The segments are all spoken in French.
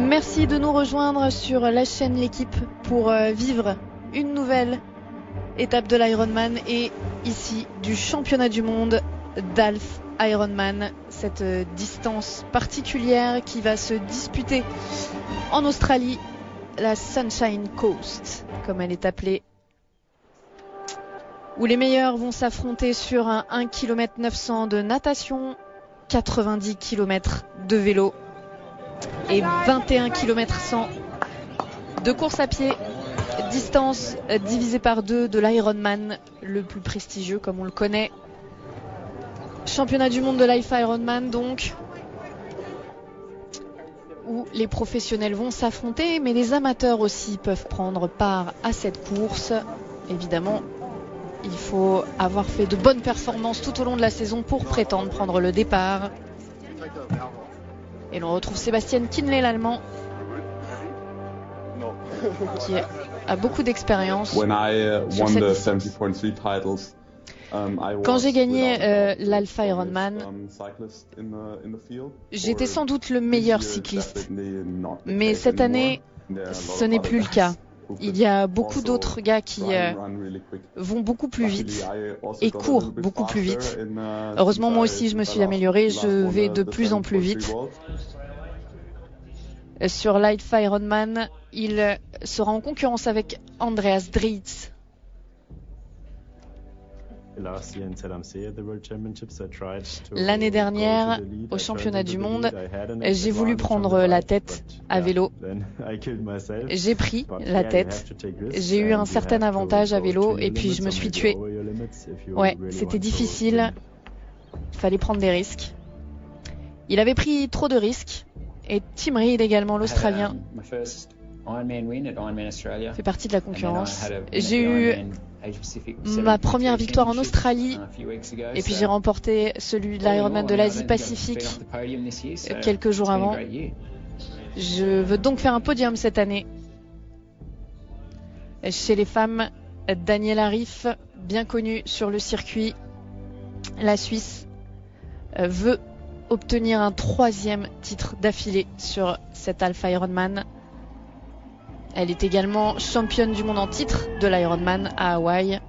Merci de nous rejoindre sur la chaîne L'équipe pour vivre une nouvelle étape de l'Ironman et ici du championnat du monde d'Half Ironman, cette distance particulière qui va se disputer en Australie, la Sunshine Coast comme elle est appelée, où les meilleurs vont s'affronter sur un 1 km 900 de natation, 90 km de vélo et 21 km 100 de course à pied, distance divisée par 2 de l'Ironman, le plus prestigieux comme on le connaît. Championnat du monde de l'Half Ironman donc, où les professionnels vont s'affronter, mais les amateurs aussi peuvent prendre part à cette course. Évidemment, il faut avoir fait de bonnes performances tout au long de la saison pour prétendre prendre le départ. Et l'on retrouve Sébastien Kienle, l'Allemand, qui a beaucoup d'expérience sur cette distance. Quand j'ai gagné l'Half Ironman, j'étais sans doute le meilleur cycliste. Mais cette année, ce n'est plus le cas. Il y a beaucoup d'autres gars qui vont beaucoup plus vite et courent beaucoup plus vite. Heureusement, moi aussi, je me suis amélioré. Je vais de plus en plus vite. Sur l'Half Ironman, il sera en concurrence avec Andreas Dries. L'année dernière, au championnat du monde, j'ai voulu prendre la tête à vélo. J'ai pris la tête. J'ai eu un certain avantage à vélo et puis je me suis tué. Ouais, c'était difficile. Il fallait prendre des risques. Il avait pris trop de risques. Et Tim Reed également, l'Australien, fait partie de la concurrence. J'ai eu ma première victoire en Australie et puis j'ai remporté celui de l'Ironman de l'Asie-Pacifique quelques jours avant. Je veux donc faire un podium cette année. Chez les femmes, Daniela Ryf, bien connue sur le circuit, la Suisse, veut obtenir un 3e titre d'affilée sur cet Half Ironman. Elle est également championne du monde en titre de l'Ironman à Hawaï.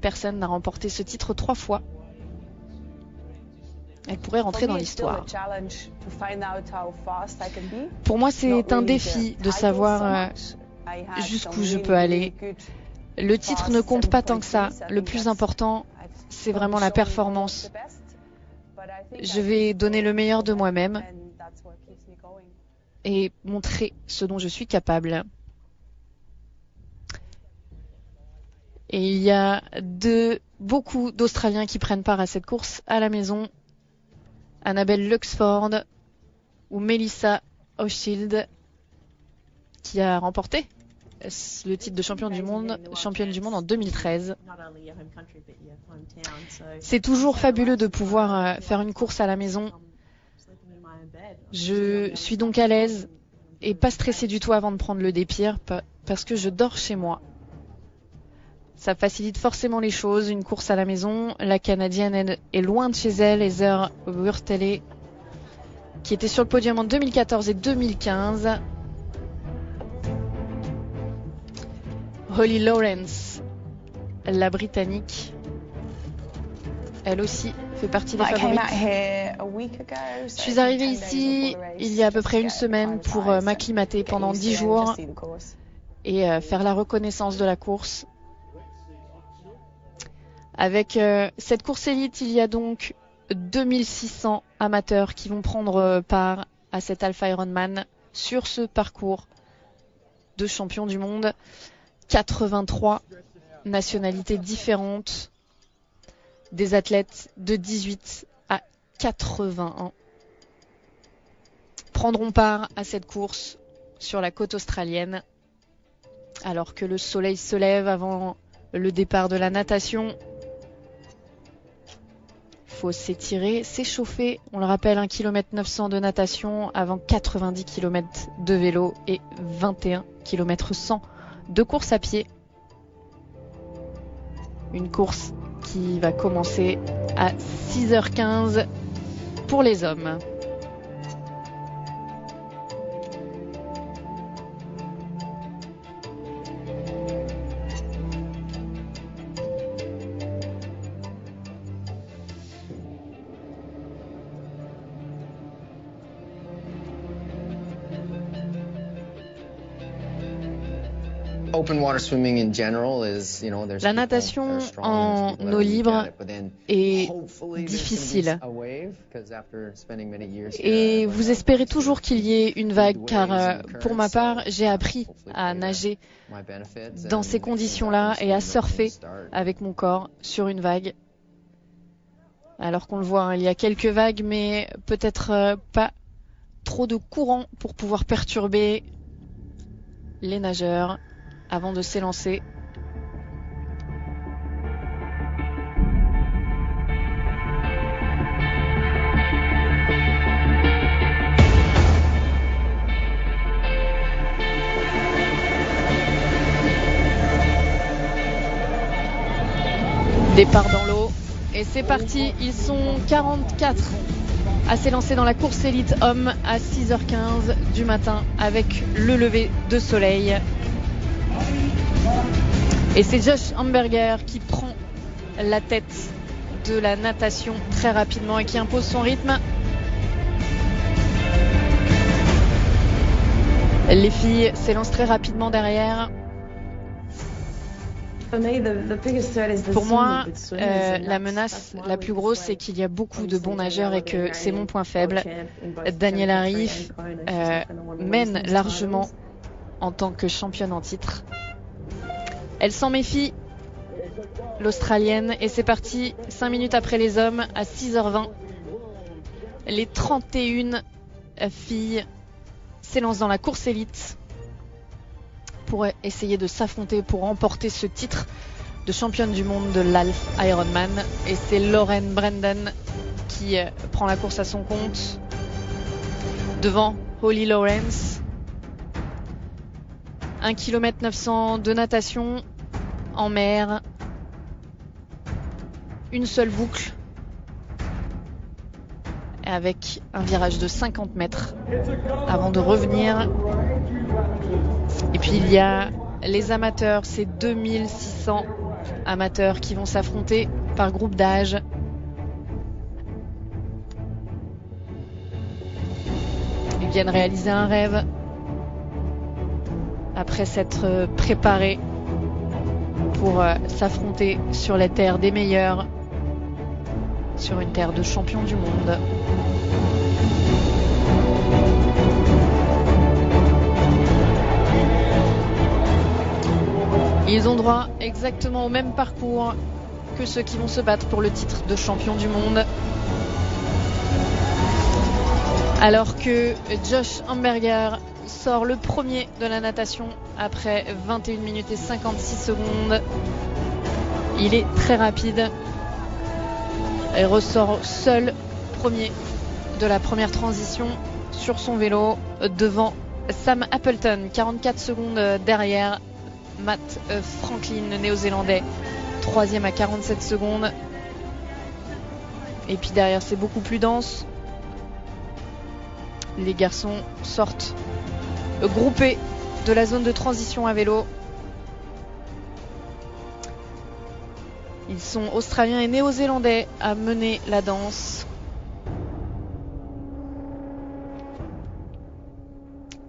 Personne n'a remporté ce titre 3 fois. Elle pourrait rentrer dans l'histoire. Pour moi, c'est un défi de savoir jusqu'où je peux aller. Le titre ne compte pas tant que ça. Le plus important, c'est vraiment la performance. Je vais donner le meilleur de moi-même et montrer ce dont je suis capable. Et il y a beaucoup d'Australiens qui prennent part à cette course à la maison. Annabelle Luxford ou Melissa Hochschild, qui a remporté le titre de championne du monde en 2013. C'est toujours fabuleux de pouvoir faire une course à la maison. Je suis donc à l'aise et pas stressée du tout avant de prendre le dépire parce que je dors chez moi. Ça facilite forcément les choses, une course à la maison. La Canadienne est loin de chez elle, Heather Wurtele, qui était sur le podium en 2014 et 2015. Holly Lawrence, la Britannique, elle aussi fait partie des favorites. Je suis arrivée ici il y a à peu près une semaine pour m'acclimater pendant 10 jours et faire la reconnaissance de la course. Avec cette course élite, il y a donc 2600 amateurs qui vont prendre part à cet Half Ironman sur ce parcours de champion du monde. 83 nationalités différentes, des athlètes de 18 à 80 ans prendront part à cette course sur la côte australienne alors que le soleil se lève avant le départ de la natation. Faut s'étirer, s'échauffer. On le rappelle, 1 km 900 de natation avant 90 km de vélo et 21 km 100 de course à pied. Une course qui va commencer à 6h15 pour les hommes. La natation en eau libre est difficile. Et vous espérez toujours qu'il y ait une vague, car pour ma part, j'ai appris à nager dans ces conditions-là et à surfer avec mon corps sur une vague. Alors qu'on le voit, hein, il y a quelques vagues, mais peut-être pas trop de courant pour pouvoir perturber les nageurs avant de s'élancer. Départ dans l'eau et c'est parti, ils sont 44 à s'élancer dans la course élite homme à 6h15 du matin avec le lever de soleil. Et c'est Josh Amberger qui prend la tête de la natation très rapidement et qui impose son rythme. Les filles s'élancent très rapidement derrière. Pour moi, la menace la plus grosse, c'est qu'il y a beaucoup de bons nageurs et que c'est mon point faible. Daniela Ryf mène largement en tant que championne en titre. Elle s'en méfie, l'Australienne, et c'est parti 5 minutes après les hommes à 6h20. Les 31 filles s'élancent dans la course élite pour essayer de s'affronter pour remporter ce titre de championne du monde de l'Half Ironman. Et c'est Lauren Brandon qui prend la course à son compte devant Holly Lawrence. 1 km 900 de natation en mer, une seule boucle avec un virage de 50 mètres avant de revenir. Et puis il y a les amateurs, c'est 2600 amateurs qui vont s'affronter par groupe d'âge. Ils viennent réaliser un rêve après s'être préparés pour s'affronter sur les terres des meilleurs, sur une terre de champions du monde. Ils ont droit exactement au même parcours que ceux qui vont se battre pour le titre de champion du monde. Alors que Josh Amberger sort le premier de la natation après 21 minutes et 56 secondes. Il est très rapide. Il ressort seul premier de la première transition sur son vélo devant Sam Appleton, 44 secondes derrière. Matt Franklin, néo-zélandais, troisième à 47 secondes. Et puis derrière, c'est beaucoup plus dense. Les garçons sortent groupés de la zone de transition à vélo. Ils sont australiens et néo-zélandais à mener la danse.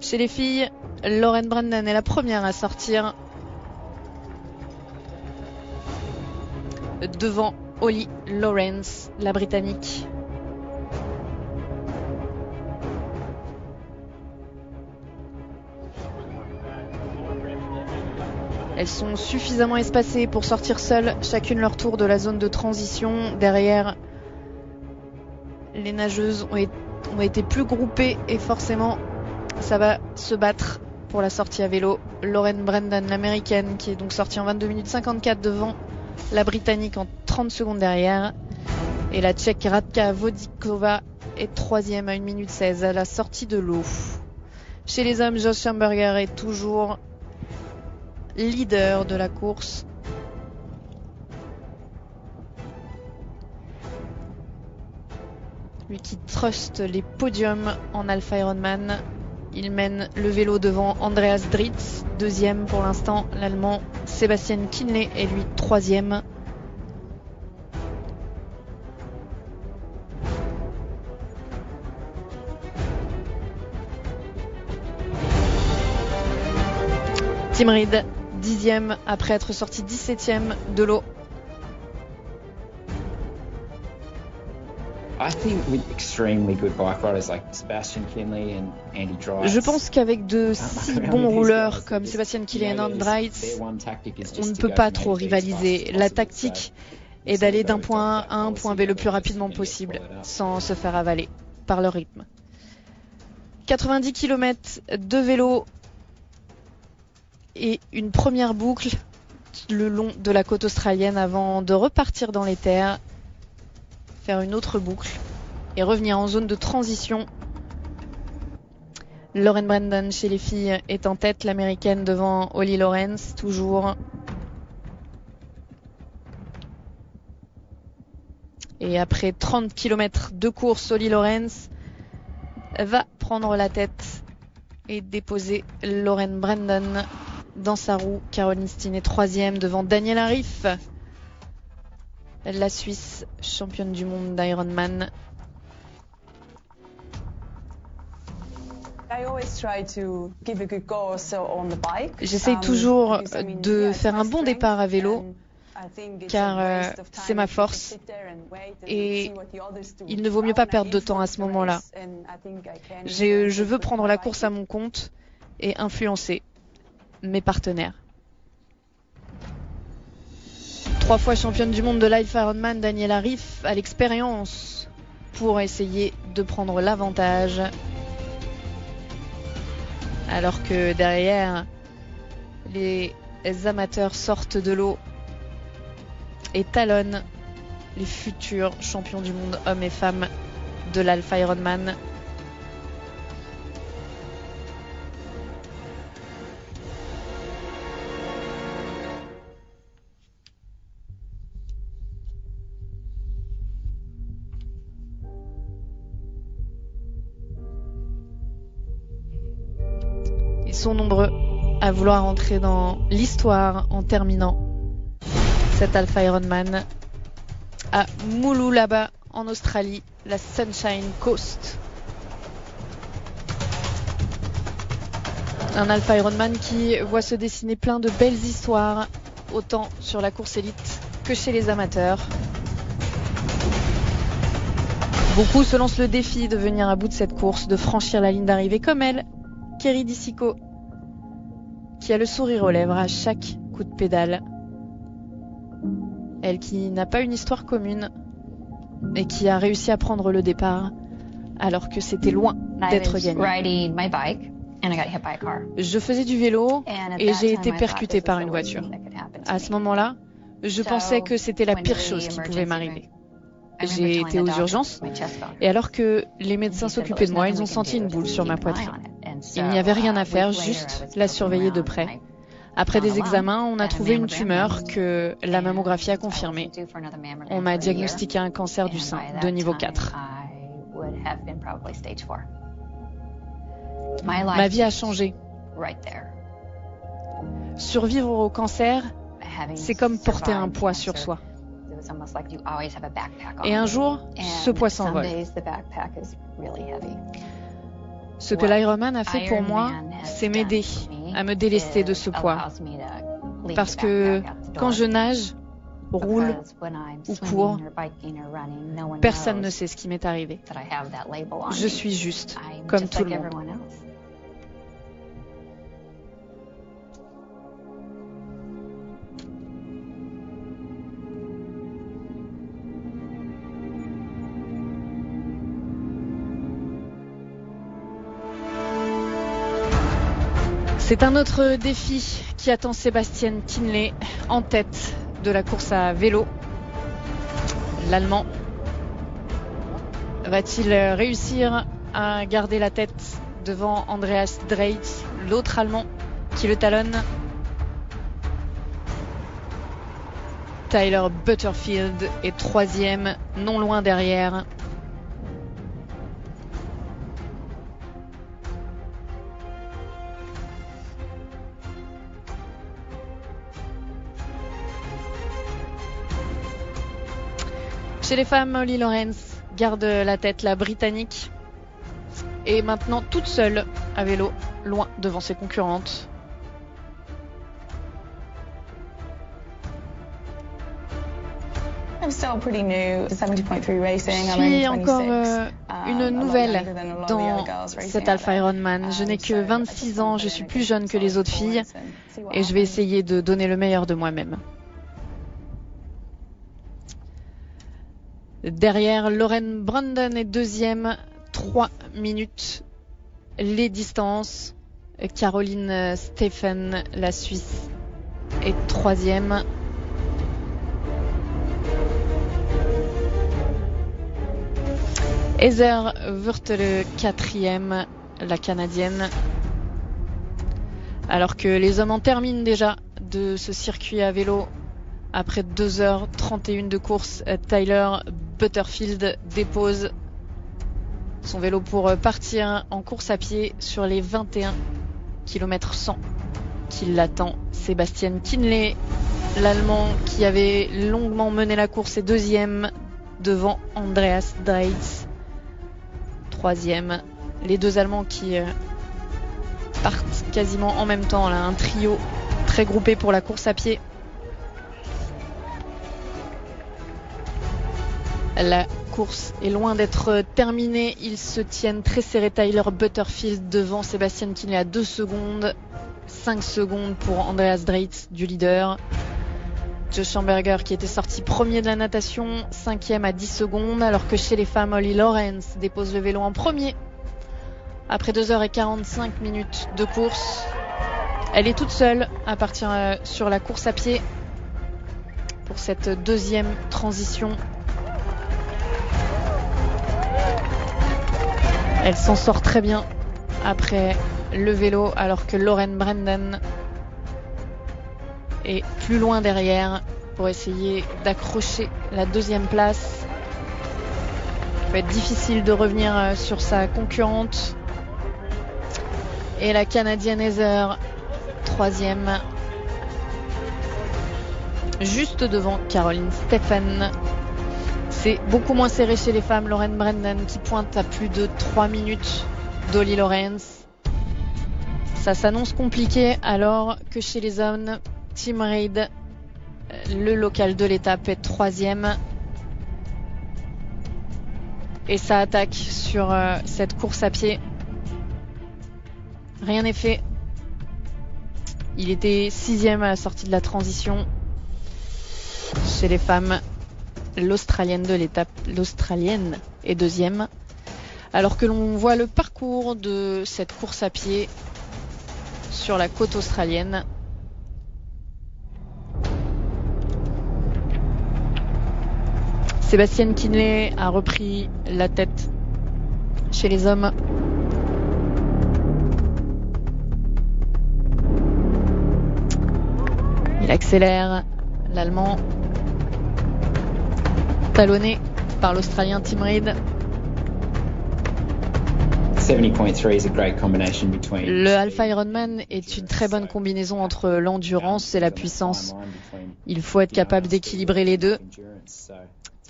Chez les filles, Lauren Brandon est la première à sortir devant Holly Lawrence, la Britannique. Elles sont suffisamment espacées pour sortir seules, chacune leur tour de la zone de transition. Derrière, les nageuses ont été plus groupées et forcément, ça va se battre pour la sortie à vélo. Lauren Brandon, l'américaine, qui est donc sortie en 22 minutes 54 devant la Britannique en 30 secondes derrière. Et la Tchèque Radka Vodikova est troisième à 1 minute 16 à la sortie de l'eau. Chez les hommes, Josh Amberger est toujours leader de la course. Lui qui truste les podiums en Alpha Ironman. Il mène le vélo devant Andreas Dritz, deuxième pour l'instant. L'Allemand Sébastien Kienle est lui troisième. Tim Reed, 10e après être sortie 17e de l'eau. Je pense qu'avec de si bons rouleurs comme Sebastian Kienle et Andreitz, on ne peut pas trop rivaliser. La tactique est d'aller d'un point A à un point B le plus rapidement possible, sans se faire avaler par leur rythme. 90 km de vélo et une première boucle le long de la côte australienne avant de repartir dans les terres, faire une autre boucle et revenir en zone de transition. Lauren Brandon chez les filles est en tête, l'américaine devant Holly Lawrence toujours. Et après 30 km de course, Holly Lawrence va prendre la tête et déposer Lauren Brandon dans sa roue. Caroline Steen est 3e devant Danielle Arif, la Suisse championne du monde d'Ironman. J'essaye toujours de faire un bon départ à vélo car c'est ma force et il ne vaut mieux pas perdre de temps à ce moment-là. Je veux prendre la course à mon compte et influencer mes partenaires. 3 fois championne du monde de Life Ironman, Danielle Arif a l'expérience pour essayer de prendre l'avantage. Alors que derrière, les amateurs sortent de l'eau et talonnent les futurs champions du monde hommes et femmes de l'Alpha Ironman. Ils sont nombreux à vouloir entrer dans l'histoire en terminant cet Alpha Ironman à Mooloolaba en Australie, la Sunshine Coast. Un Alpha Ironman qui voit se dessiner plein de belles histoires, autant sur la course élite que chez les amateurs. Beaucoup se lancent le défi de venir à bout de cette course, de franchir la ligne d'arrivée comme elle, Kerry Disico, qui a le sourire aux lèvres à chaque coup de pédale. Elle qui n'a pas une histoire commune et qui a réussi à prendre le départ alors que c'était loin d'être gagné. Je faisais du vélo et j'ai été percutée par une voiture. À ce moment-là, je pensais que c'était la pire chose qui pouvait m'arriver. J'ai été aux urgences et alors que les médecins s'occupaient de moi, ils ont senti une boule sur ma poitrine. Il n'y avait rien à faire, juste la surveiller de près. Après des examens, on a trouvé une tumeur que la mammographie a confirmée. On m'a diagnostiqué un cancer du sein de niveau 4. Ma vie a changé. Survivre au cancer, c'est comme porter un poids sur soi. Et un jour, ce poids s'envole. Ce que l'Ironman a fait pour moi, c'est m'aider à me délester de ce poids. Parce que quand je nage, roule ou cours, personne ne sait ce qui m'est arrivé. Je suis juste comme tout le monde. C'est un autre défi qui attend Sebastian Kienle en tête de la course à vélo. L'Allemand va-t-il réussir à garder la tête devant Andreas Dreitz, l'autre Allemand qui le talonne? Tyler Butterfield est 3e, non loin derrière. Chez les femmes, Holly Lawrence garde la tête, la Britannique, est maintenant toute seule à vélo, loin devant ses concurrentes. Je suis encore une nouvelle dans cet Alpha Ironman. Je n'ai que 26 ans, je suis plus jeune que les autres filles et je vais essayer de donner le meilleur de moi-même. Derrière, Lauren Brandon est deuxième, 3 minutes. Les distances, Caroline Steffen, la Suisse, est troisième. Heather Wurtele, quatrième, la Canadienne. Alors que les hommes en terminent déjà de ce circuit à vélo. Après 2h31 de course, Tyler Butterfield dépose son vélo pour partir en course à pied sur les 21 km 100 qui l'attend. Sébastien Kienle, l'Allemand qui avait longuement mené la course, est deuxième devant Andreas Dreitz. Troisième. Les deux Allemands qui partent quasiment en même temps. Là, un trio très groupé pour la course à pied. La course est loin d'être terminée. Ils se tiennent très serrés. Tyler Butterfield devant Sébastien Kienle à 2 secondes. 5 secondes pour Andreas Dreitz du leader. Josh Schamberger qui était sorti premier de la natation, 5e à 10 secondes, alors que chez les femmes, Holly Lawrence dépose le vélo en premier. Après 2h45 minutes de course, elle est toute seule à partir sur la course à pied pour cette deuxième transition. Elle s'en sort très bien après le vélo, alors que Lauren Brandon est plus loin derrière pour essayer d'accrocher la deuxième place. Ça va être difficile de revenir sur sa concurrente. Et la Canadienne Heather, troisième, juste devant Caroline Steffen. C'est beaucoup moins serré chez les femmes. Lauren Brandon qui pointe à plus de 3 minutes d'Holly Lawrence. Ça s'annonce compliqué, alors que chez les hommes, Tim Reid, le local de l'étape, est troisième. Et ça attaque sur cette course à pied. Rien n'est fait. Il était 6e à la sortie de la transition. Chez les femmes, l'Australienne de l'étape, l'Australienne est deuxième. Alors que l'on voit le parcours de cette course à pied sur la côte australienne. Sébastien Kienle a repris la tête chez les hommes. Il accélère, l'Allemand, talonné par l'Australien Tim Reid. Le Alpha Ironman est une très bonne combinaison entre l'endurance et la puissance. Il faut être capable d'équilibrer les deux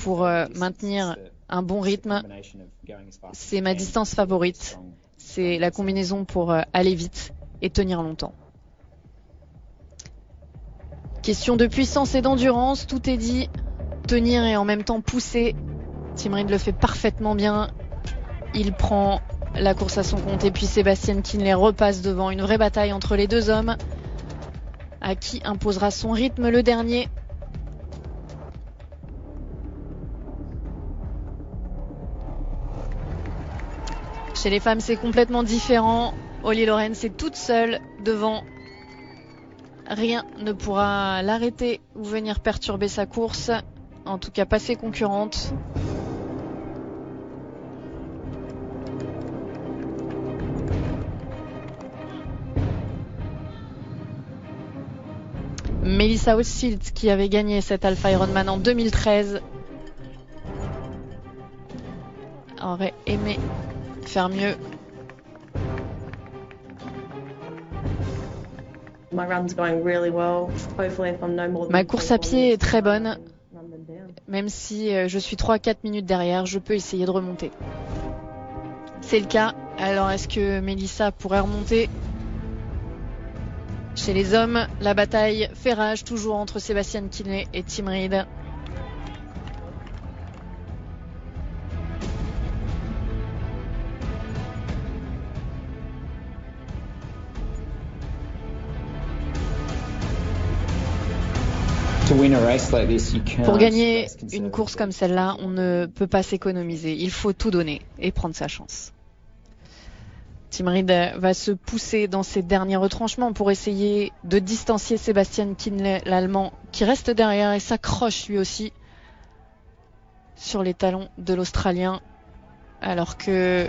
pour maintenir un bon rythme. C'est ma distance favorite. C'est la combinaison pour aller vite et tenir longtemps. Question de puissance et d'endurance, tout est dit. Tenir et en même temps pousser. Tim Reid le fait parfaitement bien. Il prend la course à son compte et puis Sébastien Kienle repasse devant. Une vraie bataille entre les deux hommes. À qui imposera son rythme le dernier? Chez les femmes, c'est complètement différent. Holly Lawrence est toute seule devant. Rien ne pourra l'arrêter ou venir perturber sa course. En tout cas, pas ses concurrentes. Melissa Hochschild, qui avait gagné cet Alpha Ironman en 2013, aurait aimé faire mieux. Ma course à pied est très bonne. Même si je suis 3-4 minutes derrière, je peux essayer de remonter. C'est le cas. Alors est-ce que Melissa pourrait remonter? Chez les hommes, la bataille fait rage toujours entre Sébastien Kienle et Tim Reid. Pour gagner une course comme celle-là, on ne peut pas s'économiser. Il faut tout donner et prendre sa chance. Tim Reed va se pousser dans ses derniers retranchements pour essayer de distancier Sebastian Kienle, l'Allemand, qui reste derrière et s'accroche lui aussi sur les talons de l'Australien, alors que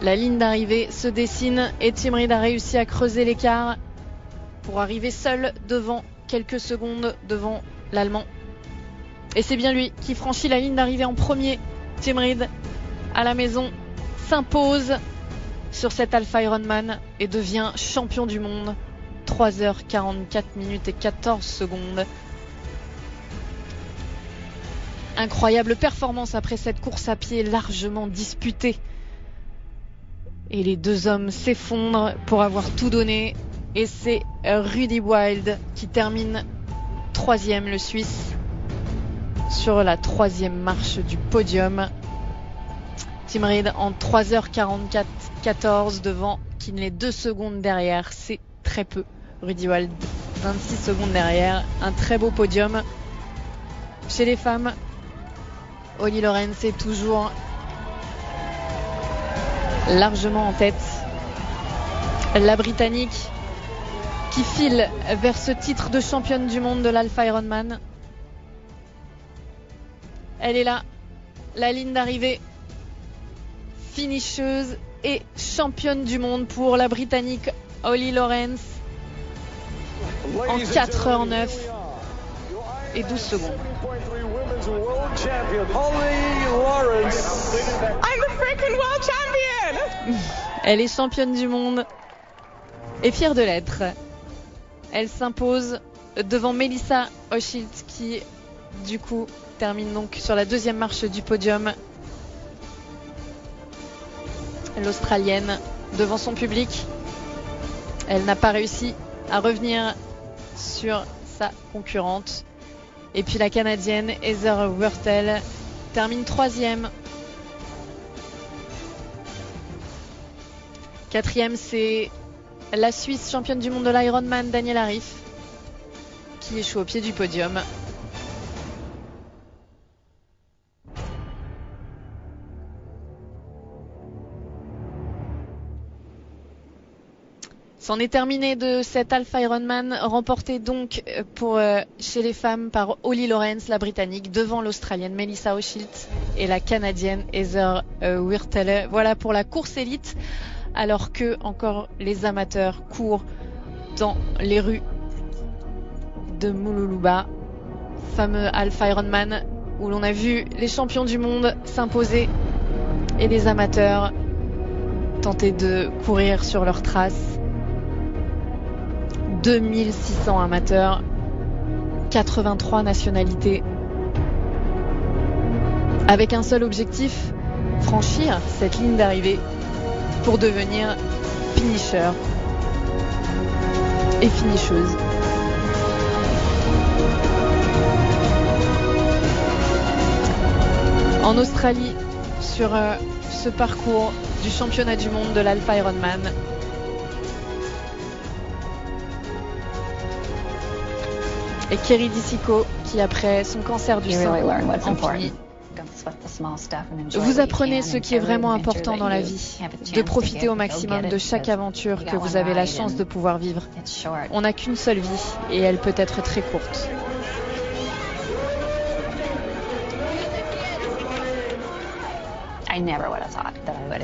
la ligne d'arrivée se dessine et Tim Reed a réussi à creuser l'écart pour arriver seul devant, quelques secondes devant l'Allemand. Et c'est bien lui qui franchit la ligne d'arrivée en premier. Tim Reed, à la maison, s'impose sur cet Alpha Ironman et devient champion du monde. 3h44 minutes et 14 secondes. Incroyable performance après cette course à pied largement disputée. Et les deux hommes s'effondrent pour avoir tout donné. Et c'est Rudy Wild qui termine 3e, le Suisse, sur la 3e marche du podium. Tim Reed en 3h44-14 devant Kienle, 2 secondes derrière, c'est très peu. Rudy Wild 26 secondes derrière, un très beau podium. Chez les femmes, Holly Lawrence est toujours largement en tête. La Britannique qui file vers ce titre de championne du monde de l'Alpha Ironman. Elle est là, la ligne d'arrivée. Finisheuse et championne du monde pour la Britannique Holly Lawrence en 4h09 et 12 secondes. Elle est championne du monde et fière de l'être. Elle s'impose devant Melissa Hochschild qui, du coup, termine donc sur la 2e marche du podium. L'Australienne devant son public. Elle n'a pas réussi à revenir sur sa concurrente. Et puis la Canadienne Heather Wurtel termine 3e. 4e, c'est la Suisse championne du monde de l'Ironman Danielle Arif qui échoue au pied du podium. C'en est terminé de cet Alpha Ironman, remporté donc chez les femmes par Holly Lawrence, la Britannique, devant l'Australienne Melissa Hochschild et la Canadienne Heather Wurtel. Voilà pour la course élite, alors que encore les amateurs courent dans les rues de Mooloolaba, fameux Alpha Ironman où l'on a vu les champions du monde s'imposer et les amateurs tenter de courir sur leurs traces. 2600 amateurs, 83 nationalités, avec un seul objectif, franchir cette ligne d'arrivée pour devenir finisher et finisheuse. En Australie, sur ce parcours du championnat du monde de l'Alpha Ironman, et Kerry Disico qui, après son cancer du sein, en finit. Vous apprenez ce qui est vraiment important dans la vie, de profiter au maximum de chaque aventure que vous avez la chance de pouvoir vivre. On n'a qu'une seule vie et elle peut être très courte.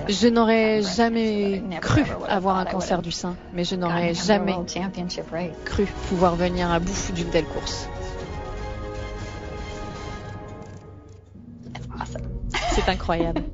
Je n'aurais jamais cru avoir un cancer du sein, mais je n'aurais jamais cru pouvoir venir à bout d'une telle course. C'est incroyable.